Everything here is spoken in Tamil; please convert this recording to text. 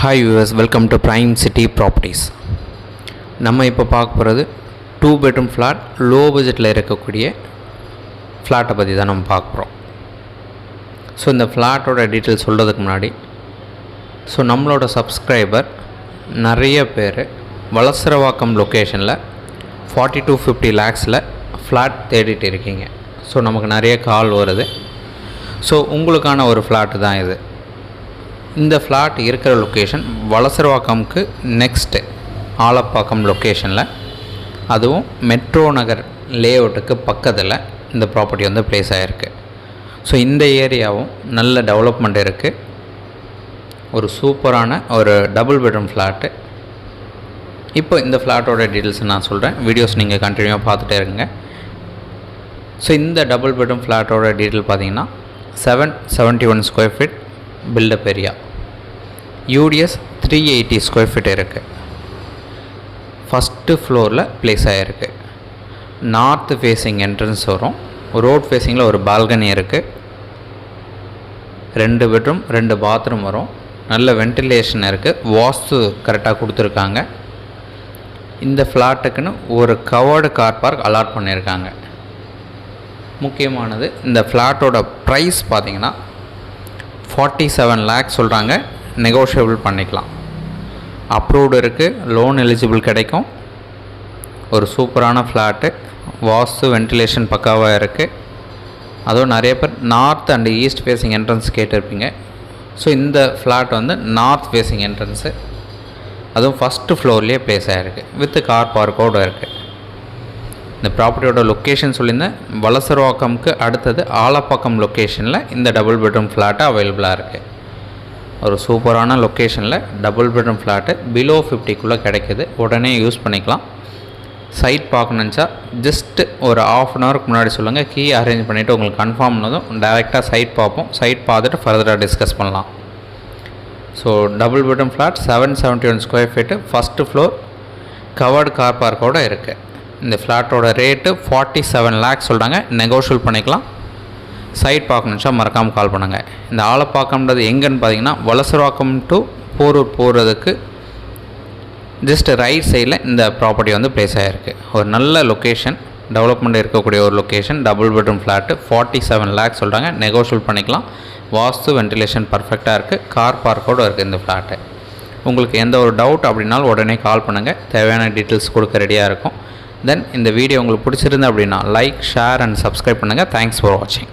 Hi viewers, welcome to prime city properties. நம்ம இப்போ பார்க்க போகிறது 2 பெட்ரூம் ஃப்ளாட் லோ பட்ஜெட்டில் இருக்கக்கூடிய ஃப்ளாட்டை பற்றி தான் நம்ம பார்க்க போகிறோம். ஸோ இந்த ஃப்ளாட்டோட டீட்டெயில் சொல்கிறதுக்கு முன்னாடி நம்மளோட சப்ஸ்கிரைபர் நிறைய பேர் வலசரவாக்கம் லொக்கேஷனில் 40 to 50 lakhஸில் ஃப்ளாட் தேடிட்டு இருக்கீங்க. ஸோ நமக்கு நிறைய கால் வருது. ஸோ உங்களுக்கான ஒரு ஃப்ளாட்டு தான் இது. இந்த ஃப்ளாட் இருக்கிற லொக்கேஷன் வலசரவாக்கம்க்கு நெக்ஸ்ட்டு ஆலப்பாக்கம் லொக்கேஷனில், அதுவும் மெட்ரோ நகர் லேஅவுட்டுக்கு பக்கத்தில் இந்த ப்ராப்பர்ட்டி வந்து ப்ளேஸ் ஆகிருக்கு. ஸோ இந்த ஏரியாவும் நல்ல டெவலப்மெண்ட் இருக்குது. ஒரு சூப்பரான ஒரு டபுள் பெட்ரூம் ஃப்ளாட்டு. இப்போ இந்த ஃப்ளாட்டோட டீட்டெயில்ஸ் நான் சொல்கிறேன், வீடியோஸ் நீங்கள் கண்டினியூவாக பார்த்துட்டே இருங்க. ஸோ இந்த டபுள் பெட்ரூம் ஃப்ளாட்டோட டீட்டெயில் பார்த்தீங்கன்னா 771 square feet built up area, UDS 380 square feet இருக்குது. ஃபஸ்ட்டு ஃப்ளோரில் ப்ளேஸ் ஆகிருக்கு. நார்த் ஃபேஸிங் என்ட்ரன்ஸ் வரும். ரோட் ஃபேஸிங்கில் ஒரு பால்கனி இருக்குது. 2 பெட்ரூம் 2 பாத்ரூம் வரும். நல்ல வென்டிலேஷன் இருக்குது. வாஸ்து கரெக்டாக கொடுத்துருக்காங்க. இந்த ஃப்ளாட்டுக்குன்னு ஒரு கவர்டு கார் பார்க் அலாட் பண்ணியிருக்காங்க. முக்கியமானது, இந்த ஃப்ளாட்டோட ப்ரைஸ் பார்த்திங்கன்னா 47 lakhs சொல்கிறாங்க. நெகோஷியபிள் பண்ணிக்கலாம். அப்ரூவ்டு இருக்குது. லோன் எலிஜிபிள் கிடைக்கும். ஒரு சூப்பரான ஃப்ளாட்டு. வாஸ்து வென்டிலேஷன் பக்காவாக இருக்குது. அதுவும் நிறைய பேர் north and east facing entrance கேட்டிருப்பீங்க. ஸோ இந்த ஃப்ளாட் வந்து நார்த் ஃபேஸிங் என்ட்ரன்ஸு, அதுவும் ஃபஸ்ட்டு ஃப்ளோர்லேயே ப்ளேஸ் ஆகிருக்கு. வித் கார் பார்க்கோடு இருக்குது. இந்த ப்ராப்பர்ட்டியோட லொக்கேஷன் சொல்லியிருந்தேன். வலசரவாக்கம்க்கு அடுத்தது ஆலப்பாக்கம் லொக்கேஷனில் இந்த டபுள் பெட்ரூம் ஃப்ளாட்டு அவைலபிளாக இருக்குது. ஒரு சூப்பரான லொக்கேஷனில் டபுள் பெட்ரூம் ஃப்ளாட்டு பிலோ 50க்குள்ளே கிடைக்கிது. உடனே யூஸ் பண்ணிக்கலாம். சைட் பார்க்கணுச்சா ஜஸ்ட்டு ஒரு ½ an hourக்கு முன்னாடி சொல்லுங்கள். கீ அரேஞ்ச் பண்ணிவிட்டு உங்களுக்கு கன்ஃபார்ம் பண்ணதும் டேரெக்டாக சைட் பார்ப்போம். சைட் பார்த்துட்டு ஃபர்தராக டிஸ்கஸ் பண்ணலாம். So double bedroom flat 771 square feet, first floor, covered car பார்க்கோடு இருக்குது. இந்த ஃப்ளாட்டோட ரேட்டு 47 lakhs சொல்கிறாங்க. நெகோஷியல் பண்ணிக்கலாம். சைட் பார்க்கணுச்சா மறக்காமல் கால் பண்ணுங்கள். இந்த ஆலப்பாக்கம்ன்றது எங்கன்னு பார்த்தீங்கன்னா வலசரவாக்கம் டு போரூர் போகிறதுக்கு ஜஸ்ட் ரைட் சைடில் இந்த ப்ராப்பர்ட்டி வந்து ப்ளேஸ் ஆகிருக்கு. ஒரு நல்ல லொக்கேஷன், டெவலப்மெண்ட் இருக்கக்கூடிய ஒரு location. Double bedroom flat 47 lakhs சொல்கிறாங்க. நெகோஷியல் பண்ணிக்கலாம். வாஸ்து வென்டிலேஷன் பர்ஃபெக்டாக இருக்குது. கார் பார்க்கோடு இருக்குது இந்த ஃப்ளாட்டு. உங்களுக்கு எந்த ஒரு டவுட் அப்படின்னாலும் உடனே கால் பண்ணுங்கள். தேவையான டீட்டெயில்ஸ் கொடுக்க ரெடியாக இருக்கும். தென் இந்த வீடியோ உங்களுக்கு பிடிச்சிருந்து அப்படின்னா லைக், ஷேர் அண்ட் சப்ஸ்கிரைப் பண்ணுங்கள். தேங்க்ஸ் ஃபார் வாட்சிங்.